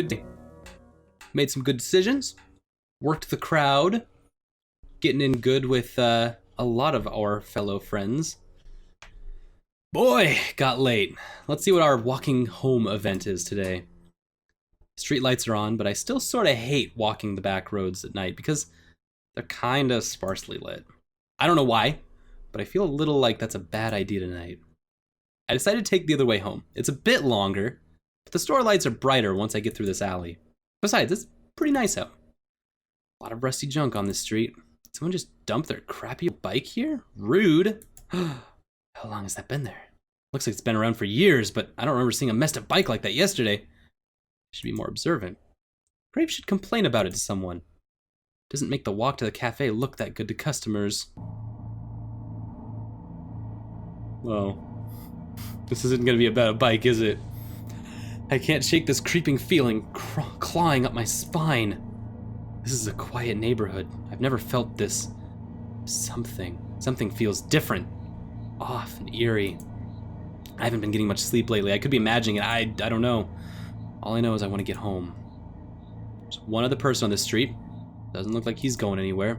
good day. Made some good decisions. Worked the crowd. Getting in good with a lot of our fellow friends. Boy, got late. Let's see what our walking home event is today. Street lights are on, but I still sort of hate walking the back roads at night because they're kind of sparsely lit. I don't know why, but I feel a little like that's a bad idea tonight. I decided to take the other way home. It's a bit longer, but the store lights are brighter once I get through this alley. Besides, it's pretty nice out. A lot of rusty junk on this street. Did someone just dump their crappy bike here? Rude. How long has that been there? Looks like it's been around for years, but I don't remember seeing a messed up bike like that yesterday. I should be more observant. Graves should complain about it to someone. Doesn't make the walk to the cafe look that good to customers. Well, this isn't gonna be about a bike, is it? I can't shake this creeping feeling clawing up my spine. This is a quiet neighborhood. I've never felt this. Something feels different. Off and eerie. I haven't been getting much sleep lately. I could be imagining it. I don't know. All I know is I want to get home. There's one other person on this street. Doesn't look like he's going anywhere.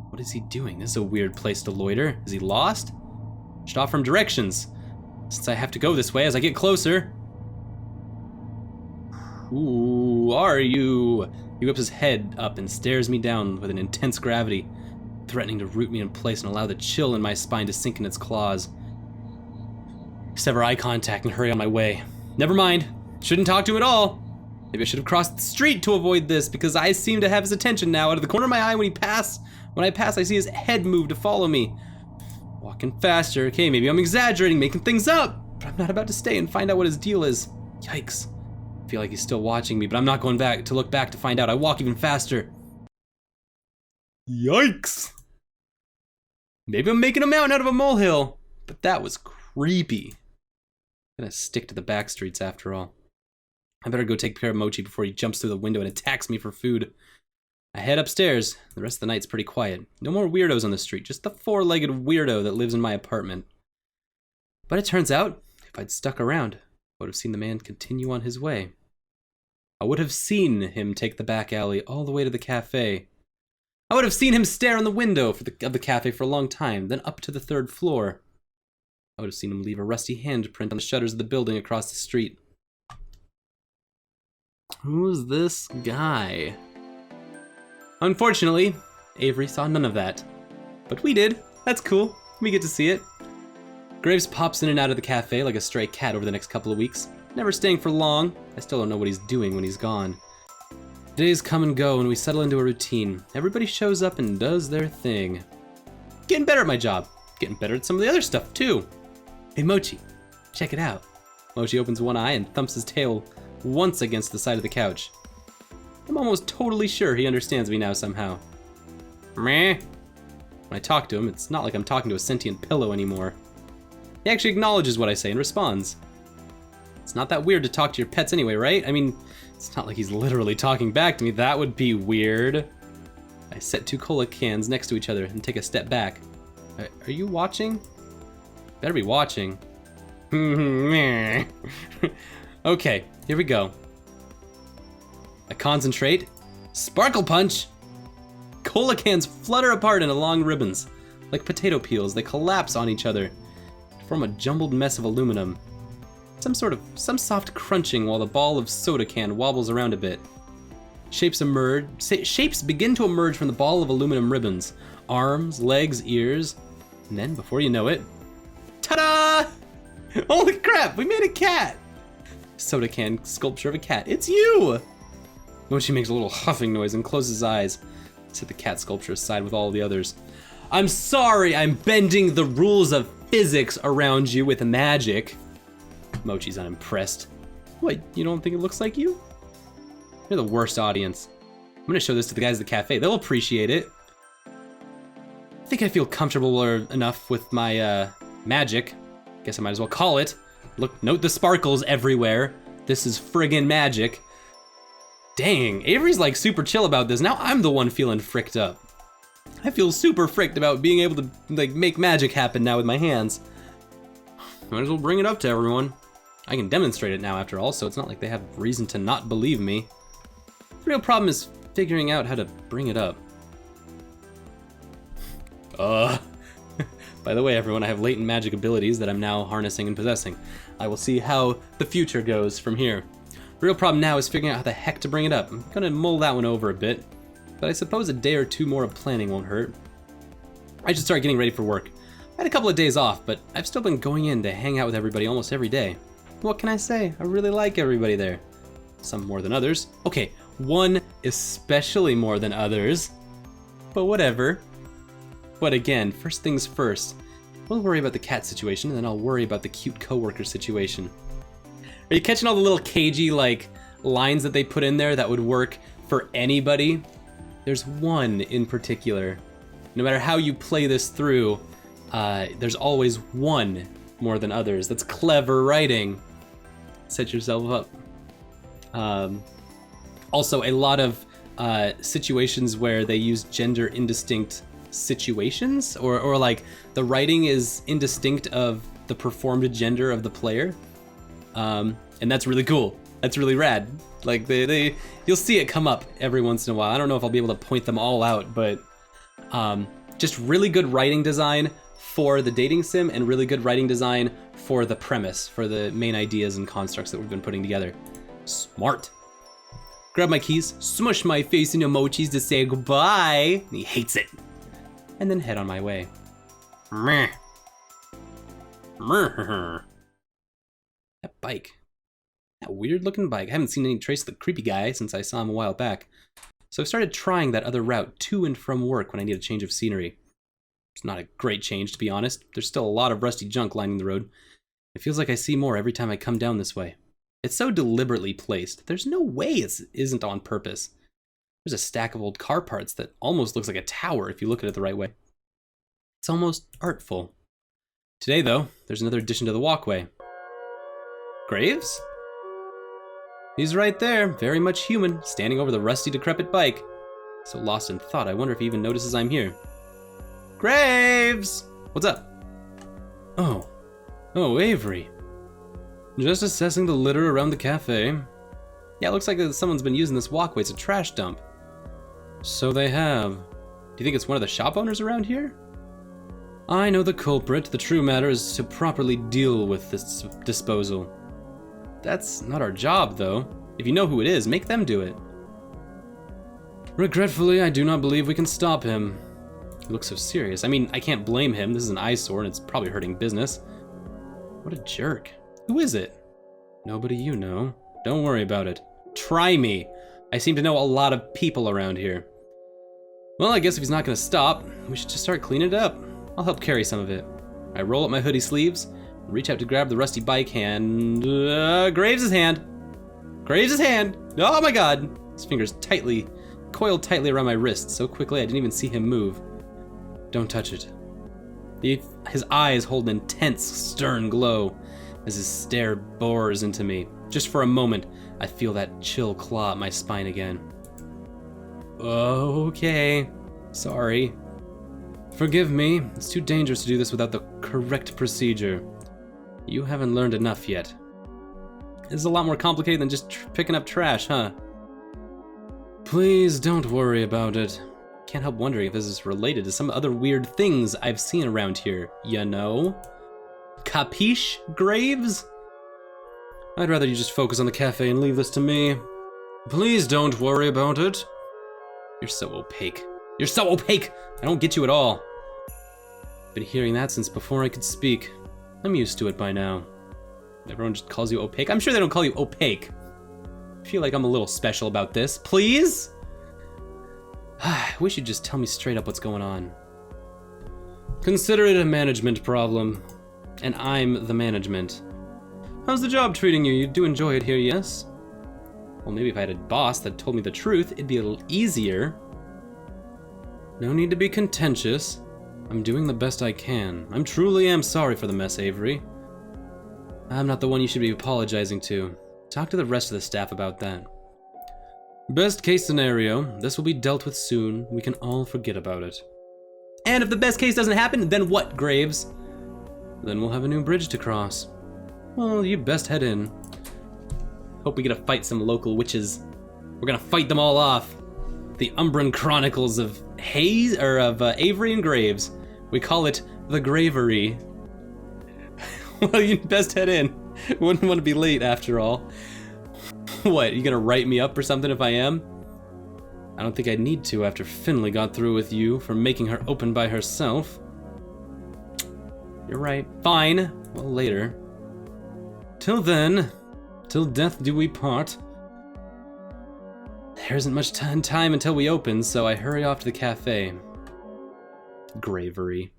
What is he doing? This is a weird place to loiter. Is he lost? Should offer him directions, since I have to go this way as I get closer. Who are you? He whips his head up and stares me down with an intense gravity, threatening to root me in place and allow the chill in my spine to sink in its claws. Sever eye contact and hurry on my way. Never mind. Shouldn't talk to him at all. Maybe I should have crossed the street to avoid this, because I seem to have his attention now. Out of the corner of my eye when I pass, I see his head move to follow me. Walking faster. Okay, maybe I'm exaggerating, making things up, but I'm not about to stay and find out what his deal is. Yikes. I feel like he's still watching me, but I'm not going back to look back to find out. I walk even faster. Yikes. Maybe I'm making a mountain out of a molehill, but that was creepy. I'm gonna stick to the back streets after all. I better go take care of Mochi before he jumps through the window and attacks me for food. I head upstairs. The rest of the night's pretty quiet. No more weirdos on the street, just the four-legged weirdo that lives in my apartment. But it turns out, if I'd stuck around, I would have seen the man continue on his way. I would have seen him take the back alley all the way to the cafe. I would have seen him stare in the window of the cafe for a long time, then up to the third floor. I would have seen him leave a rusty handprint on the shutters of the building across the street. Who's this guy? Unfortunately, Avery saw none of that. But we did. That's cool. We get to see it. Graves pops in and out of the cafe like a stray cat over the next couple of weeks. Never staying for long. I still don't know what he's doing when he's gone. Days come and go and we settle into a routine. Everybody shows up and does their thing. Getting better at my job. Getting better at some of the other stuff too. Hey Mochi, check it out. Mochi opens one eye and thumps his tail once against the side of the couch. I'm almost totally sure he understands me now somehow. Meh. When I talk to him, it's not like I'm talking to a sentient pillow anymore. He actually acknowledges what I say and responds. It's not that weird to talk to your pets anyway, right? I mean, it's not like he's literally talking back to me. That would be weird. I set two cola cans next to each other and take a step back. Are you watching? Better be watching. Okay, here we go. I concentrate. Sparkle punch! Cola cans flutter apart into long ribbons. Like potato peels, they collapse on each other to form a jumbled mess of aluminum. Some soft crunching while the ball of soda can wobbles around a bit. Shapes begin to emerge from the ball of aluminum ribbons. Arms, legs, ears. And then, before you know it, ta-da! Holy crap, we made a cat! Soda can sculpture of a cat. It's you! Mochi makes a little huffing noise and closes his eyes. Set the cat sculpture aside with all the others. I'm sorry, I'm bending the rules of physics around you with magic. Mochi's unimpressed. What, you don't think it looks like you? You're the worst audience. I'm gonna show this to the guys at the cafe. They'll appreciate it. I think I feel comfortable enough with my magic. Guess I might as well call it. Look, note the sparkles everywhere. This is friggin' magic. Dang, Avery's like super chill about this. Now I'm the one feeling fricked up. I feel super fricked about being able to like make magic happen now with my hands. Might as well bring it up to everyone. I can demonstrate it now after all, so it's not like they have reason to not believe me. The real problem is figuring out how to bring it up. By the way, everyone, I have latent magic abilities that I'm now harnessing and possessing. I will see how the future goes from here. The real problem now is figuring out how the heck to bring it up. I'm gonna mull that one over a bit, but I suppose a day or two more of planning won't hurt. I should start getting ready for work. I had a couple of days off, but I've still been going in to hang out with everybody almost every day. What can I say? I really like everybody there. Some more than others. Okay, one especially more than others. But whatever. But again, first things first. We'll worry about the cat situation, and then I'll worry about the cute coworker situation. Are you catching all the little cagey, like, lines that they put in there that would work for anybody? There's one in particular. No matter how you play this through, there's always one more than others. That's clever writing. Set yourself up. Also, a lot of situations where they use gender indistinct situations, or like the writing is indistinct of the performed gender of the player, and that's really cool. That's really rad. Like you'll see it come up every once in a while. I don't know if I'll be able to point them all out, but just really good writing design for the dating sim and really good writing design for the premise, for the main ideas and constructs that we've been putting together. Smart. Grab my keys, smush my face in emojis to say goodbye. He hates it. And then head on my way. Meh. Meh. That bike. That weird looking bike. I haven't seen any trace of the creepy guy since I saw him a while back. So I've started trying that other route to and from work when I need a change of scenery. It's not a great change, to be honest. There's still a lot of rusty junk lining the road. It feels like I see more every time I come down this way. It's so deliberately placed. There's no way it isn't on purpose. There's a stack of old car parts that almost looks like a tower if you look at it the right way. It's almost artful. Today, though, there's another addition to the walkway. Graves? He's right there, very much human, standing over the rusty, decrepit bike. So lost in thought, I wonder if he even notices I'm here. Graves! What's up? Oh, Avery. Just assessing the litter around the cafe. Yeah, it looks like someone's been using this walkway as a trash dump. So they have. Do you think it's one of the shop owners around here? I know the culprit. The true matter is to properly deal with this disposal. That's not our job, though. If you know who it is, make them do it. Regretfully, I do not believe we can stop him. He looks so serious. I mean, I can't blame him. This is an eyesore and it's probably hurting business. What a jerk. Who is it? Nobody you know. Don't worry about it. Try me. I seem to know a lot of people around here. Well, I guess if he's not gonna stop, we should just start cleaning it up. I'll help carry some of it. I roll up my hoodie sleeves, reach out to grab the rusty bike hand. Graves' hand! Graves' hand! Oh my god! His fingers coiled tightly around my wrist so quickly I didn't even see him move. Don't touch it. His eyes hold an intense, stern glow as his stare bores into me. Just for a moment, I feel that chill claw at my spine again. Okay. Sorry. Forgive me. It's too dangerous to do this without the correct procedure. You haven't learned enough yet. This is a lot more complicated than just picking up trash, huh? Please don't worry about it. Can't help wondering if this is related to some other weird things I've seen around here, you know? Capiche, Graves? I'd rather you just focus on the cafe and leave this to me. Please don't worry about it. You're so opaque. You're so opaque! I don't get you at all. Been hearing that since before I could speak. I'm used to it by now. Everyone just calls you opaque. I'm sure they don't call you opaque. I feel like I'm a little special about this. Please? I wish you'd just tell me straight up what's going on. Consider it a management problem. And I'm the management. How's the job treating you? You do enjoy it here, yes? Well, maybe if I had a boss that told me the truth, it'd be a little easier. No need to be contentious. I'm doing the best I can. I truly am sorry for the mess, Avery. I'm not the one you should be apologizing to. Talk to the rest of the staff about that. Best case scenario, this will be dealt with soon. We can all forget about it. And if the best case doesn't happen, then what, Graves? Then we'll have a new bridge to cross. Well, you best head in. Hope we get to fight some local witches. We're gonna fight them all off. The Umbran Chronicles of Avery and Graves. We call it the Gravery. Well, you best head in. Wouldn't want to be late after all. What, you gonna write me up or something if I am? I don't think I'd need to after Finley got through with you for making her open by herself. You're right. Fine. Well, later. Till then, till death do we part. There isn't much time until we open, so I hurry off to the cafe. Gravery.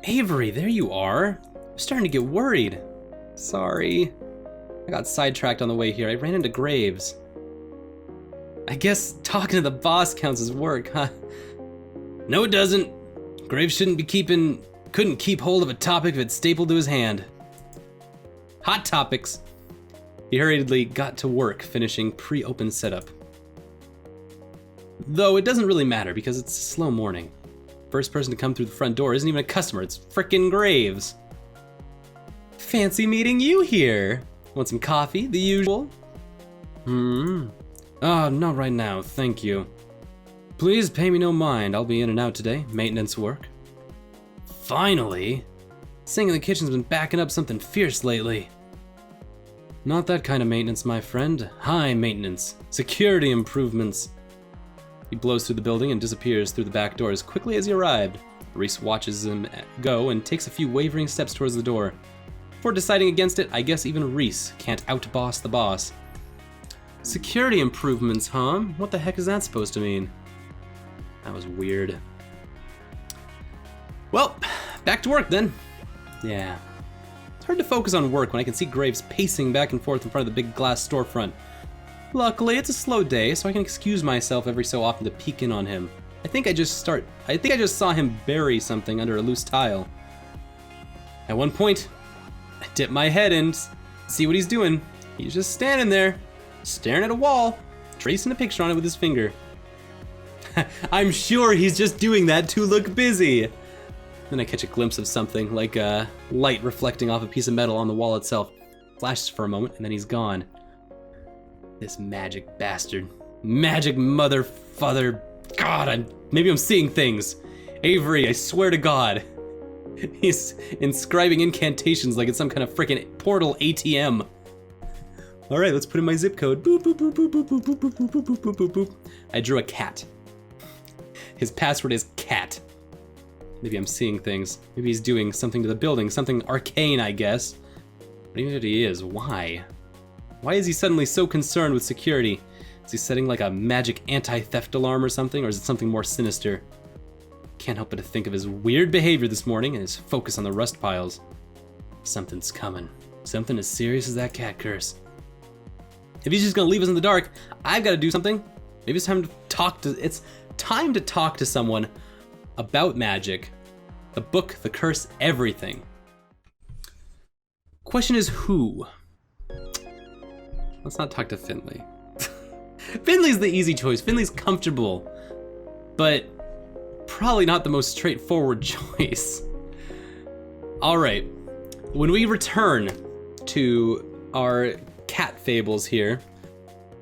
Avery, there you are. I'm starting to get worried. Sorry. I got sidetracked on the way here. I ran into Graves. I guess talking to the boss counts as work, huh? No, it doesn't. Graves couldn't keep hold of a topic if it's stapled to his hand. Hot topics. He hurriedly got to work, finishing pre-open setup. Though it doesn't really matter because it's a slow morning. First person to come through the front door isn't even a customer, it's frickin' Graves. Fancy meeting you here. Want some coffee, the usual? Oh, not right now, thank you. Please pay me no mind, I'll be in and out today, maintenance work. Finally! Singing in the kitchen's been backing up something fierce lately. Not that kind of maintenance, my friend. High maintenance. Security improvements. He blows through the building and disappears through the back door as quickly as he arrived. Reese watches him go and takes a few wavering steps towards the door. Before deciding against it, I guess even Reese can't outboss the boss. Security improvements, huh? What the heck is that supposed to mean? That was weird. Well, back to work then. Yeah. It's hard to focus on work when I can see Graves pacing back and forth in front of the big glass storefront. Luckily, it's a slow day, so I can excuse myself every so often to peek in on him. I think I just saw him bury something under a loose tile. At one point, I dip my head in, see what he's doing. He's just standing there, staring at a wall, tracing a picture on it with his finger. I'm sure he's just doing that to look busy. Then I catch a glimpse of something, like a light reflecting off a piece of metal on the wall itself. Flashes for a moment, and then he's gone. This magic bastard. Magic father. God, maybe I'm seeing things. Avery, I swear to God. He's inscribing incantations like it's some kind of freaking portal ATM. All right, let's put in my zip code. Boop, boop, boop, boop, boop, boop, boop, boop, boop, boop, boop, boop, boop. I drew a cat. His password is cat. Maybe I'm seeing things. Maybe he's doing something to the building, something arcane, I guess. But even if he is, why? Why is he suddenly so concerned with security? Is he setting like a magic anti-theft alarm or something, or is it something more sinister? Can't help but to think of his weird behavior this morning and his focus on the rust piles. Something's coming. Something as serious as that cat curse. If he's just gonna leave us in the dark, I've gotta do something. Maybe it's time to talk to someone about magic. The book, the curse, everything. Question is who? Let's not talk to Finley. Finley's the easy choice. Finley's comfortable, but probably not the most straightforward choice. All right, when we return to our cat fables here,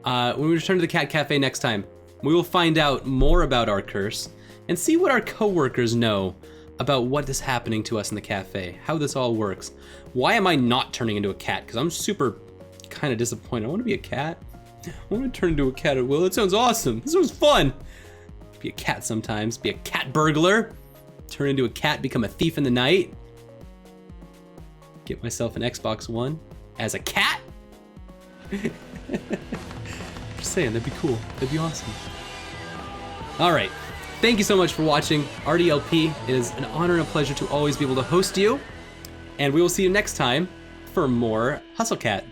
when we return to the Cat Cafe next time, we will find out more about our curse and see what our co-workers know about what is happening to us in the cafe, how this all works. Why am I not turning into a cat? Because I'm super kind of disappointed. I want to be a cat. I want to turn into a cat at will. It sounds awesome. This was fun. Be a cat sometimes. Be a cat burglar. Turn into a cat, become a thief in the night. Get myself an Xbox One as a cat. Just saying, that'd be cool. That'd be awesome. All right. Thank you so much for watching RDLP. It is an honor and a pleasure to always be able to host you. And we will see you next time for more Hustle Cat.